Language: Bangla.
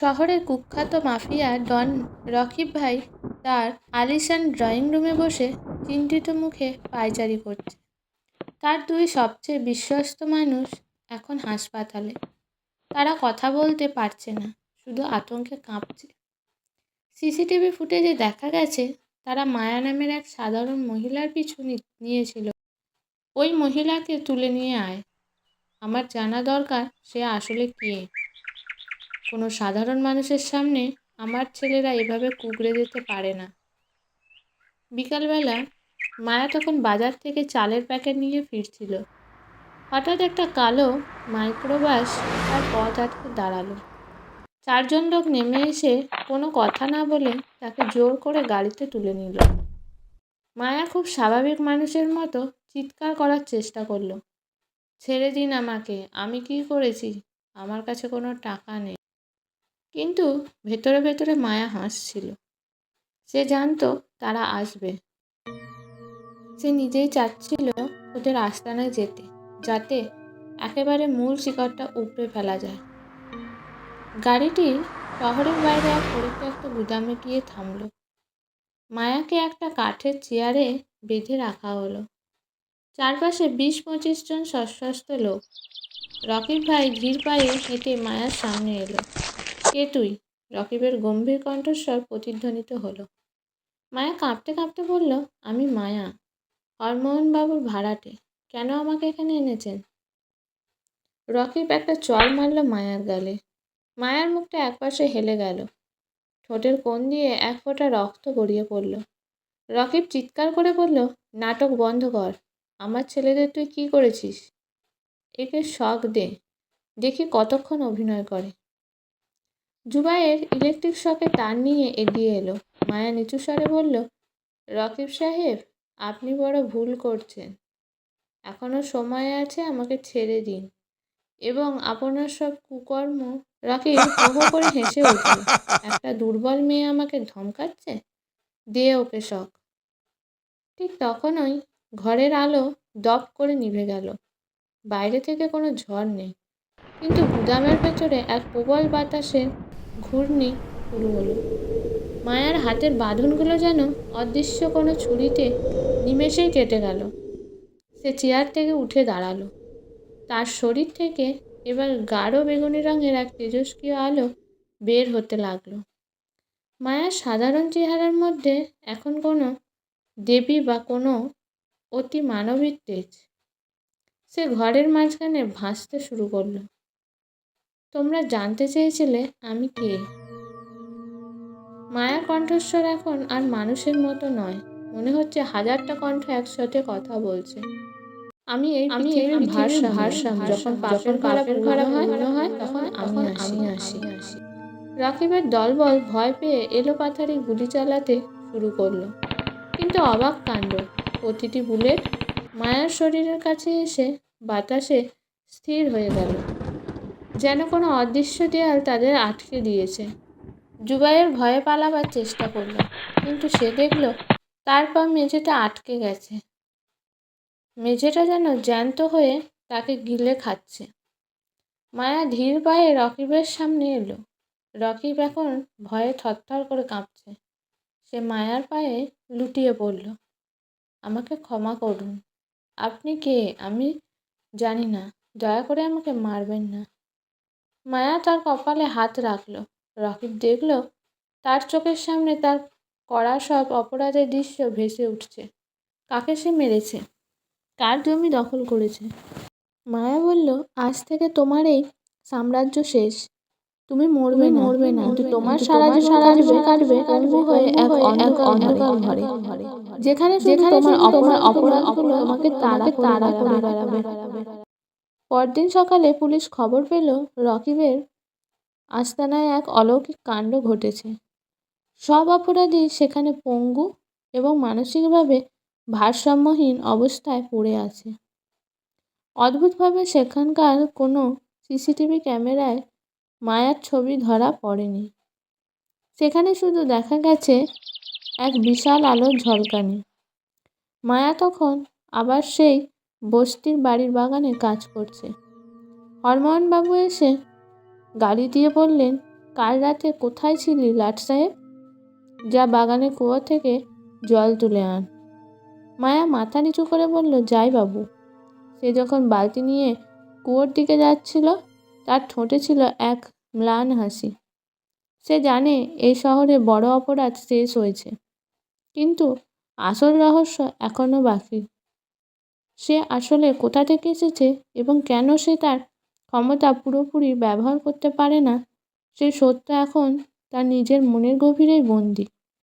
শহরের কুখ্যাত মাফিয়া ডন রকিব ভাই তার আলিশান ড্রয়িং রুমে বসে চিন্তিত মুখে পায়চারি করছে। তার দুই সবচেয়ে বিশ্বস্ত মানুষ এখন হাসপাতালে। তারা কথা বলতে পারছে না, শুধু আতঙ্কে কাঁপছে। সিসিটিভি ফুটেজে দেখা গেছে তারা মায়া নামের এক সাধারণ মহিলার পিছু নিয়েছিল। ওই মহিলাকে তুলে নিয়ে আয়। আমার জানা দরকার সে আসলে কে। কোনো সাধারণ মানুষের সামনে আমার ছেলেরা এভাবে কুঁকড়ে যেতে পারে না। বিকালবেলা মায়া তখন বাজার থেকে চালের প্যাকেট নিয়ে ফিরছিল। হঠাৎ একটা কালো মাইক্রোবাস তার পথ আটকে দাঁড়ালো। চারজন লোক নেমে এসে কোনো কথা না বলে তাকে জোর করে গাড়িতে তুলে নিল। মায়া খুব স্বাভাবিক মানুষের মতো চিৎকার করার চেষ্টা করলো, ছেড়ে দিন আমাকে, আমি কি করেছি, আমার কাছে কোনো টাকা নেই। কিন্তু ভেতরে ভেতরে মায়া হাসছিল। সে জানতো তারা আসবে। সে নিজেই চাচ্ছিল ওদের আস্তানায় যেতে, যাতে একেবারে মূল শিকড়টা উপড়ে ফেলা যায়। গাড়িটি শহরের বাইরে এক পরিত্যক্ত গুদামে গিয়ে থামল। মায়াকে একটা কাঠের চেয়ারে বেঁধে রাখা হলো। চারপাশে 20-25 জন সশস্ত্র লোক। রকিব ভাই ধীর পায়ে হেঁটে মায়ার সামনে এলো। কে তুই? রকিবের গম্ভীর কণ্ঠস্বর প্রতিধ্বনিত হলো। মায়া কাঁপতে কাঁপতে বলল, আমি মায়া, হরমোহনবাবুর ভাড়াটে। কেন আমাকে এখানে এনেছেন? রকিব একটা চড় মারল মায়ার গালে। মায়ার মুখটা একপাশে হেলে গেল। ঠোঁটের কোণ দিয়ে এক ফোঁটা রক্ত গড়িয়ে পড়ল। রকিব চিৎকার করে বলল, নাটক বন্ধ কর। আমার ছেলেদের তুই কি করেছিস? একে শক দে, দেখি কতক্ষণ অভিনয় করে। জুবাইয়ের ইলেকট্রিক শকে তার নিয়ে এগিয়ে এলো। মায়া নিচু স্বরে বলল, রকিব সাহেব, আপনি বড় ভুল করছেন। এখনো সময় আছে, আমাকে ছেড়ে দিন এবং আপনার সব কুকর্ম। রকিব হো হো করে হেসে উঠল। একটা দুর্বল মেয়ে আমাকে ধমকাচ্ছে? দে ওকে শক। ঠিক তখনই ঘরের আলো দপ করে নিভে গেল। বাইরে থেকে কোনো ঝড় নেই, কিন্তু গুদামের ভেতরে এক প্রবল বাতাসের ঘূর্ণি শুরু হলো। মায়ার হাতের বাঁধনগুলো যেন অদৃশ্য কোনো ছুরিতে নিমেষেই কেটে গেল। সে চেয়ার থেকে উঠে দাঁড়ালো। তার শরীর থেকে এবার গাঢ় বেগুনি রঙের এক তেজস্ক্রিয় আলো বের হতে লাগলো। মায়ার সাধারণ চেহারার মধ্যে এখন কোনো দেবী বা কোনো অতি মানবিক তেজ। সে ঘরের মাঝখানে ভাসতে শুরু করলো। তোমরা জানতে চেয়েছিলে আমি কে? মায়ার কণ্ঠস্বর এখন আর মানুষের মতো নয়, মনে হচ্ছে হাজারটা কণ্ঠ একসাথে কথা বলছে। আমি এই পৃথিবীর ভারসাম্য। যখন পাপের ভাড়া পূর্ণ হয় তখন আমি আসি। রকিবের দলবল ভয় পেয়ে এলোপাথারি গুলি চালাতে শুরু করলো। কিন্তু অবাক কাণ্ড, প্রতিটি বুলেট মায়ার শরীরের কাছে এসে বাতাসে স্থির হয়ে গেল, যেন কোনো অদৃশ্য দেয়াল তাদের আটকে দিয়েছে। জুবাইয়ের ভয়ে পালাবার চেষ্টা করল, কিন্তু সে দেখল তার পা মেঝেতে আটকে গেছে। মেঝেটা যেন জ্যান্ত হয়ে তাকে গিলে খাচ্ছে। মায়া ধীর পায়ে রকিবের সামনে এলো। রকিব এখন ভয়ে থরথর করে কাঁপছে। সে মায়ার পায়ে লুটিয়ে পড়ল। আমাকে ক্ষমা করুন। আপনি কে আমি জানি না, দয়া করে আমাকে মারবেন না। মায়া তার কপালে হাত রাখল। রকিব দেখল তার চোখের সামনে তার করা সব অপরাধের দৃশ্য ভেসে উঠছে। কাকে সে মেরেছে, কার জমি দখল করেছে। মায়া বলল, আজ থেকে তোমার এই সাম্রাজ্য শেষ। তুমি মরবে না, কিন্তু তোমার সারা জীবন কাটবে পঙ্গু হয়ে এক অন্ধকার ঘরে, যেখানে তোমার অপরাধগুলো তোমাকে তাড়া করে বেড়াবে। পরদিন সকালে পুলিশ খবর পেল রকিবের আস্তানায় এক অলৌকিক কাণ্ড ঘটেছে। সব অপরাধী সেখানে পঙ্গু এবং মানসিকভাবে ভারসাম্যহীন অবস্থায় পড়ে আছে। অদ্ভুতভাবে সেখানকার কোনো সিসিটিভি ক্যামেরায় মায়ার ছবি ধরা পড়েনি। সেখানে শুধু দেখা গেছে এক বিশাল আলোর ঝলকানি। মায়া তখন আবার সেই বস্তির বাড়ির বাগানে কাজ করছে। হরমোহনবাবু এসে গাড়ি দিয়ে বললেন, কাল রাতে কোথায় ছিলি লাট সাহেব? যা বাগানে কুয়ো থেকে জল তুলে আন। মায়া মাথা নিচু করে বলল, যাই বাবু। সে যখন বালতি নিয়ে কুয়োর দিকে যাচ্ছিল, তার ঠোঁটে ছিল এক ম্লান হাসি। সে জানে এই শহরে বড় অপরাধ শেষ হয়েছে, কিন্তু আসল রহস্য এখনো বাকি। সে আসলে কোথা থেকে এসেছে এবং কেন সে তার ক্ষমতা পুরোপুরি ব্যবহার করতে পারে না, সেই সত্য এখন তার নিজের মনের গভীরেই বন্দী।